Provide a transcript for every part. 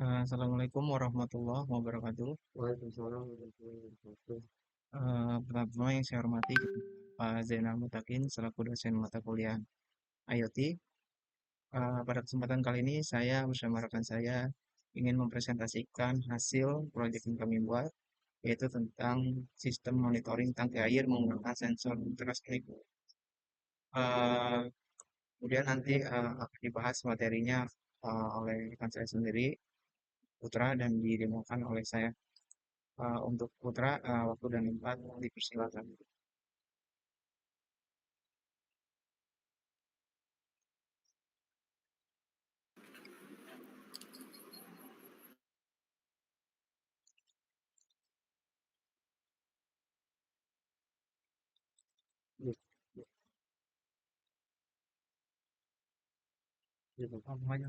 Assalamualaikum warahmatullahi wabarakatuh. Waalaikumsalam warahmatullahi wabarakatuh. Pertama yang saya hormati Pak Zainal Mutakin selaku dosen mata kuliah IoT. Pada kesempatan kali ini saya bersama rekan saya ingin mempresentasikan hasil proyek yang kami buat, yaitu tentang sistem monitoring tangki air menggunakan sensor ultrasonic. Eh, Kemudian nanti akan dibahas materinya oleh rekan saya sendiri, Putra, dan didemokan oleh saya. Untuk Putra, waktu dan tempat dipersilakan. Ya, ya, Pak. Ngomong aja.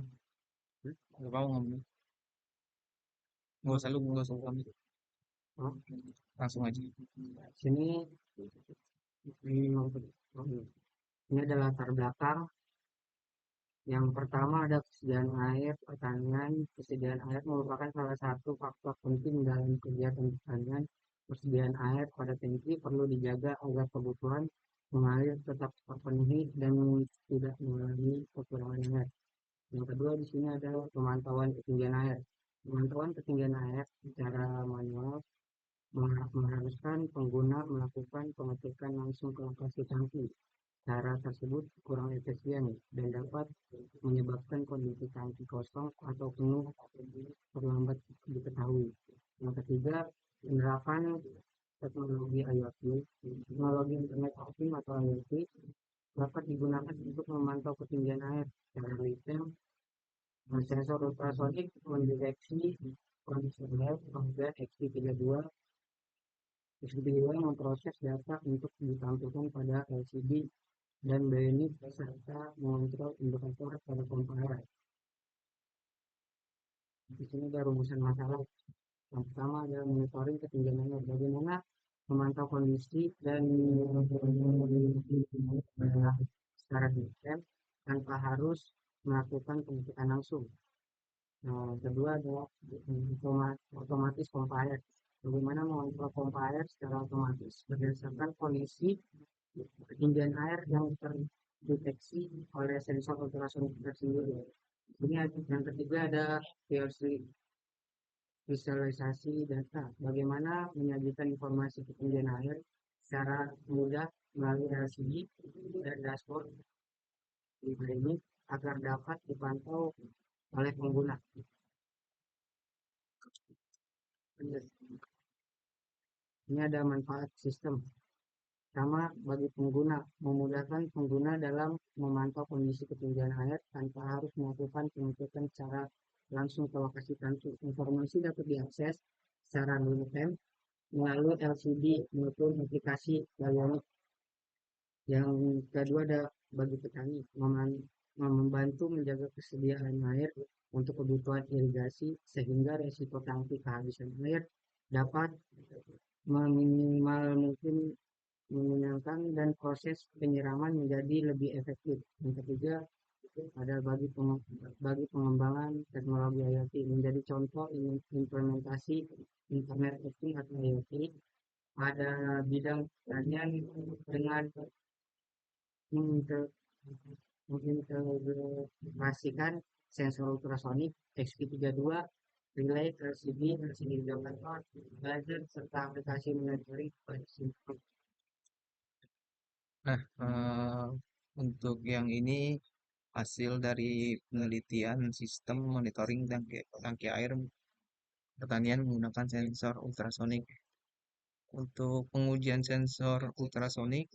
Hmm? Nggak mau ngomong. Nggak usah lu kami. Oh, Langsung aja. sini ini, ini adalah latar belakang. Yang pertama ada kesediaan air pertanian. Kesediaan air merupakan salah satu faktor penting dalam kegiatan pertanian. Persediaan air pada tangki perlu dijaga agar kebutuhan mengalir tetap terpenuhi dan tidak mengalami kekurangan air. Yang kedua di sini ada pemantauan ketinggian air. Pemantauan ketinggian air secara manual mengharuskan pengguna melakukan pengecekan langsung ke lokasi tangki. Cara tersebut kurang efisien dan dapat menyebabkan kondisi tangki kosong atau penuh terlambat diketahui. Yang ketiga, penerapan teknologi IoT. Teknologi Internet of Things atau IoT dapat digunakan untuk memantau ketinggian air secara real time. Sensor ultrasonik mendeteksi kondisi air, kemudian XT32 SDWA memproses data untuk ditampilkan pada LCD dan BNI serta mengontrol indikator pada pompa air. Di sini ada rumusan masalah. Yang pertama adalah monitoring ketinggian air. Bagaimana memantau kondisi dan secara detail tanpa harus melakukan pengecekan langsung. Kedua adalah otomatis pompa air. Bagaimana mengontrol pompa air secara otomatis berdasarkan kondisi ketinggian air yang terdeteksi oleh sensor ultrasonik tersendiri. Ini yang ketiga ada visualisasi data. Bagaimana menyajikan informasi ketinggian air secara mudah melalui LCD dan dashboard di ini agar dapat dipantau oleh pengguna. Ini ada manfaat sistem. Pertama, bagi pengguna, memudahkan pengguna dalam memantau kondisi ketinggian air tanpa harus melakukan pengecekan secara langsung ke lokasi tangki. Informasi dapat diakses secara real time melalui LCD maupun aplikasi layanan. Yang kedua ada bagi petani, membantu menjaga kesediaan air untuk kebutuhan irigasi sehingga resiko tangki kehabisan air dapat meminimal mungkin menyenangkan dan proses penyiraman menjadi lebih efektif. Yang ketiga, ada bagi pengembangan teknologi IoT menjadi contoh implementasi Internet of Things atau IoT pada bidang pertanian dengan mengintegrasikan sensor ultrasonik XP32, relay LCD, LCD indikator, buzzer, serta aplikasi monitoring pada sistem. Nah, untuk yang ini hasil dari penelitian sistem monitoring tangki air pertanian menggunakan sensor ultrasonik. Untuk pengujian sensor ultrasonik,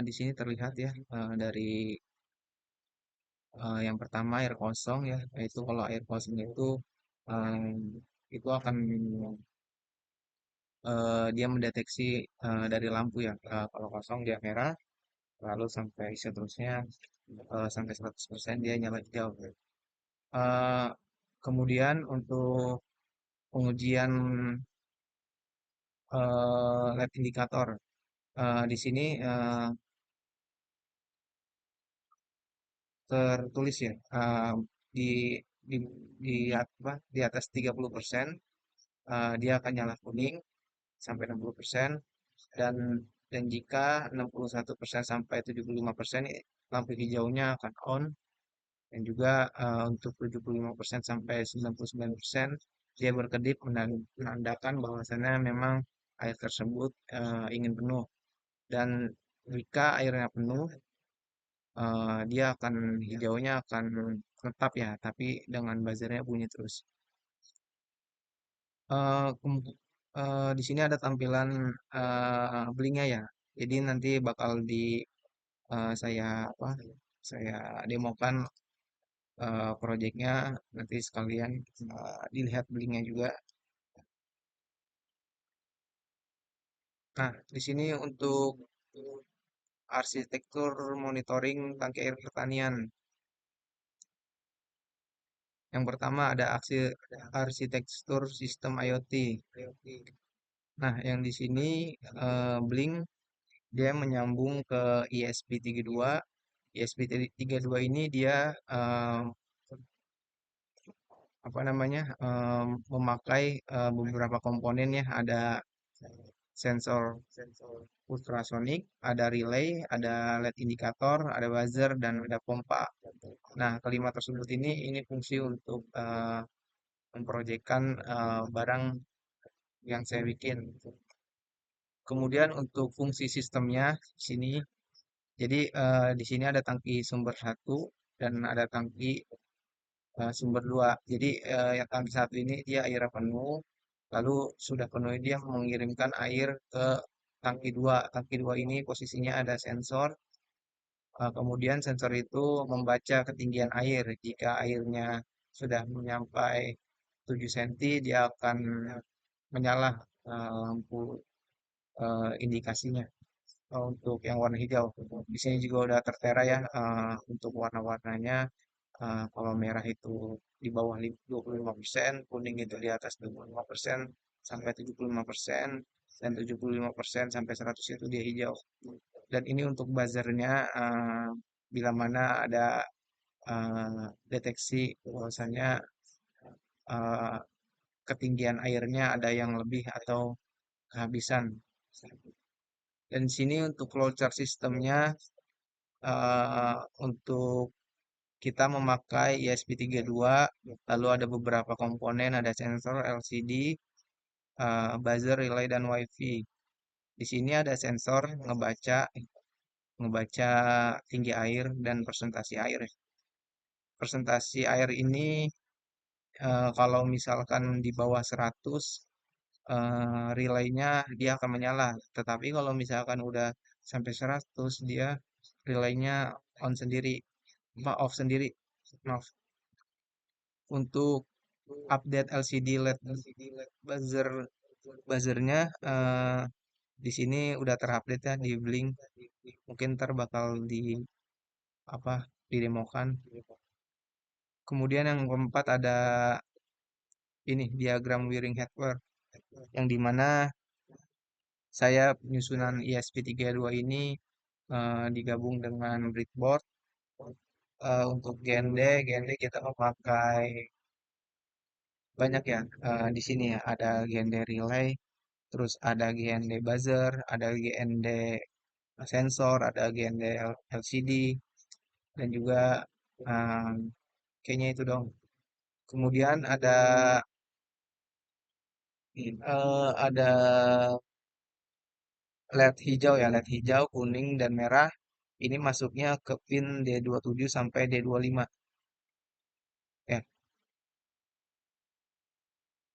di sini terlihat ya dari yang pertama air kosong ya, yaitu kalau air kosong itu akan dia mendeteksi dari lampu ya, kalau kosong dia merah, lalu sampai seterusnya sampai 100% dia nyala hijau. Eh, Kemudian untuk pengujian lab indikator, di sini tertulis ya di di, di atas 30%, dia akan nyala kuning sampai 60%, dan jika 61% sampai 75% lampu hijaunya akan on, dan juga untuk 75% sampai 99% dia berkedip menandakan bahwasannya memang air tersebut ingin penuh. Dan jika airnya penuh, dia akan hijaunya akan tetap ya, tapi dengan buzzernya bunyi terus. Eh, kem- di sini ada tampilan blinknya ya. Jadi nanti bakal saya apa? Saya demokan proyeknya, nanti sekalian dilihat blinknya juga. Nah, di sini untuk arsitektur monitoring tangki air pertanian. Yang pertama ada arsitektur sistem IoT. Nah, yang di sini Blink dia menyambung ke ESP32. ESP32 ini dia apa namanya memakai beberapa komponen ya. Ada sensor ultrasonik, ada relay, ada LED indikator, ada buzzer, dan ada pompa. Nah, kelima tersebut ini fungsi untuk memproyekkan barang yang saya bikin. Kemudian untuk fungsi sistemnya di sini, jadi di sini ada tangki sumber satu dan ada tangki sumber dua. Jadi yang tangki satu ini dia airnya penuh, lalu sudah penuh dia mengirimkan air ke tangki dua. Tangki dua ini posisinya ada sensor. Kemudian sensor itu membaca ketinggian air. Jika airnya sudah menyampai 7 cm, dia akan menyala lampu indikasinya. Untuk yang warna hijau. Di sini juga udah tertera ya untuk warna-warnanya. Kalau merah itu di bawah 25%, kuning itu di atas 25% sampai 75%, dan 75% sampai 100 itu dia hijau. Dan ini untuk buzzernya bila mana ada deteksi bahwasanya eh, ketinggian airnya ada yang lebih atau kehabisan. Dan di sini untuk flow chart sistemnya untuk kita memakai ESP32, lalu ada beberapa komponen, ada sensor LCD, buzzer, relay, dan WiFi. Di sini ada sensor ngebaca ngebaca tinggi air dan presentasi air. Presentasi air ini kalau misalkan di bawah 100, relaynya dia akan menyala. Tetapi kalau misalkan udah sampai 100, dia relaynya on sendiri, off sendiri. Maaf. Untuk update LCD LED buzzer buzzernya di sini udah terupdate ya di Blink. Mungkin ntar bakal di apa didemokan. Kemudian yang keempat ada ini diagram wiring headwear, yang dimana saya penyusunan ESP32 ini digabung dengan breadboard. Untuk GND kita memakai banyak ya di sini ya, ada GND relay, terus ada GND buzzer, ada GND sensor, ada GND LCD, dan juga eh, kayaknya itu dong. Kemudian ada LED hijau ya, LED hijau, kuning, dan merah. Ini masuknya ke pin D27 sampai D25 ya.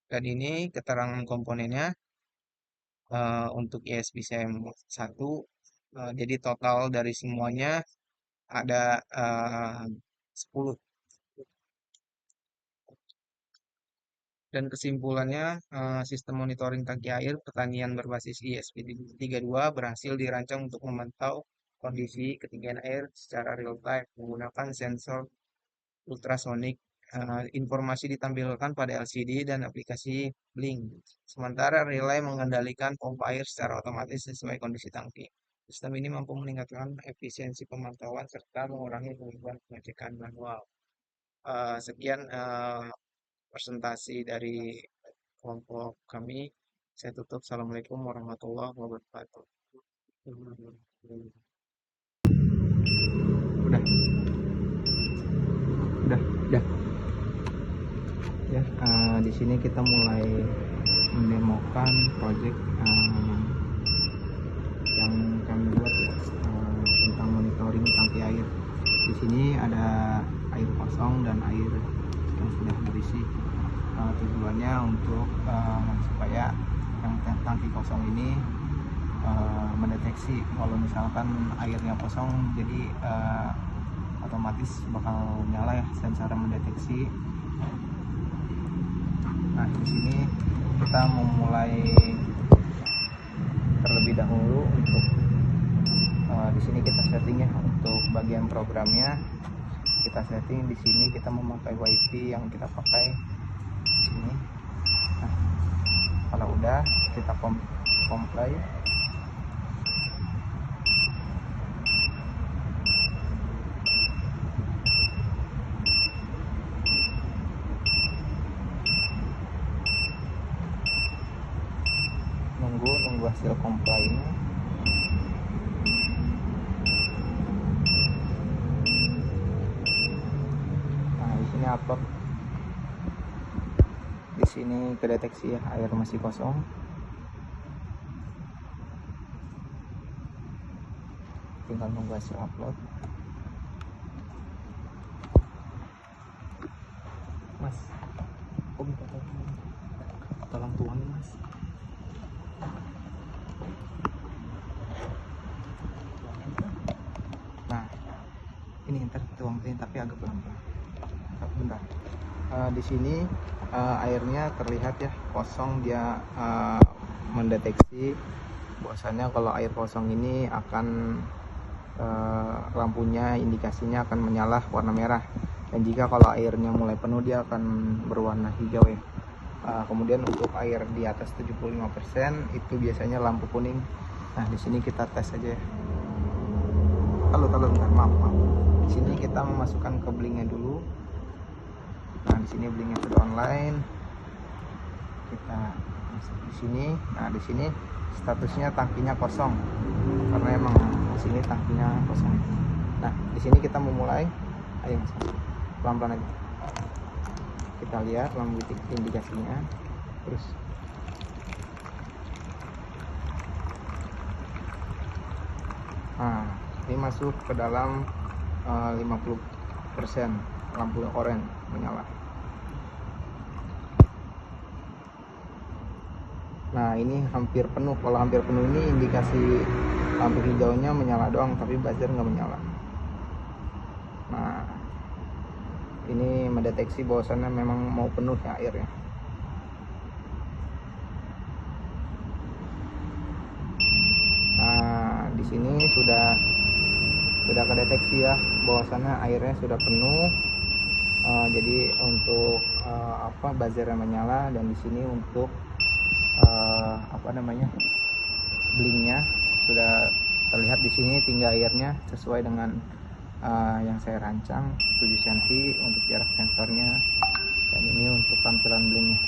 Dan ini keterangan komponennya untuk ESP SIM 1. Jadi total dari semuanya ada 10. Dan kesimpulannya, sistem monitoring tangki air pertanian berbasis ESP32 berhasil dirancang untuk memantau kondisi ketinggian air secara real time menggunakan sensor ultrasonik. Informasi ditampilkan pada LCD dan aplikasi Blink. Sementara relay mengendalikan pompa air secara otomatis sesuai kondisi tangki. Sistem ini mampu meningkatkan efisiensi pemantauan serta mengurangi beban pengecekan manual. Sekian presentasi dari kelompok kami. Saya tutup. Assalamualaikum warahmatullahi wabarakatuh. Udah, udah. Ya, di sini kita mulai mendemokan project yang kami buat ya, tentang monitoring tangki air. Di sini ada air kosong dan air yang sudah berisi. Tujuannya untuk supaya yang tangki kosong ini mendeteksi kalau misalkan airnya kosong, jadi otomatis bakal nyala ya sensor mendeteksi. Nah, di sini kita memulai terlebih dahulu untuk di sini kita setting ya untuk bagian programnya. Kita setting di sini, kita memakai WiFi yang kita pakai di sini. Nah, kalau udah kita comply. Nunggu hasil comply-nya. Nah, di sini upload. Di sini kedeteksi ya, air masih kosong. Tinggal nunggu hasil upload. Mas, kok minta tolong tuangin mas. Nah, ini ntar tuangin tapi agak pelan-pelan. Bentar. Di sini airnya terlihat ya kosong, dia mendeteksi bahwasannya kalau air kosong ini akan lampunya indikasinya akan menyala warna merah, dan jika kalau airnya mulai penuh dia akan berwarna hijau ya. Kemudian untuk air di atas 75% itu biasanya lampu kuning. Nah, di sini kita tes aja ya. Kalau bentar, maaf. Di sini kita memasukkan ke blinknya dulu. Nah, di sini blinknya sudah online. Kita masuk di sini. Nah, di sini statusnya tangkinya kosong karena emang di sini tangkinya kosong. Nah, di sini kita memulai. Ayo mas, pelan-pelan aja. Kita lihat lampu indikasinya. Terus nah, ini masuk ke dalam 50% lampu oranye menyala. Nah, ini hampir penuh. Kalau hampir penuh ini indikasi lampu hijaunya menyala doang, tapi buzzer nggak menyala. Nah, ini mendeteksi bahwasannya memang mau penuh ya airnya. Nah, di sini sudah kedeteksi ya bahwasannya airnya sudah penuh. Jadi untuk buzzernya menyala, dan di sini untuk blinknya sudah terlihat. Di sini tinggal airnya sesuai dengan yang saya rancang 7 cm untuk jarak sensornya, dan ini untuk tampilan blinknya.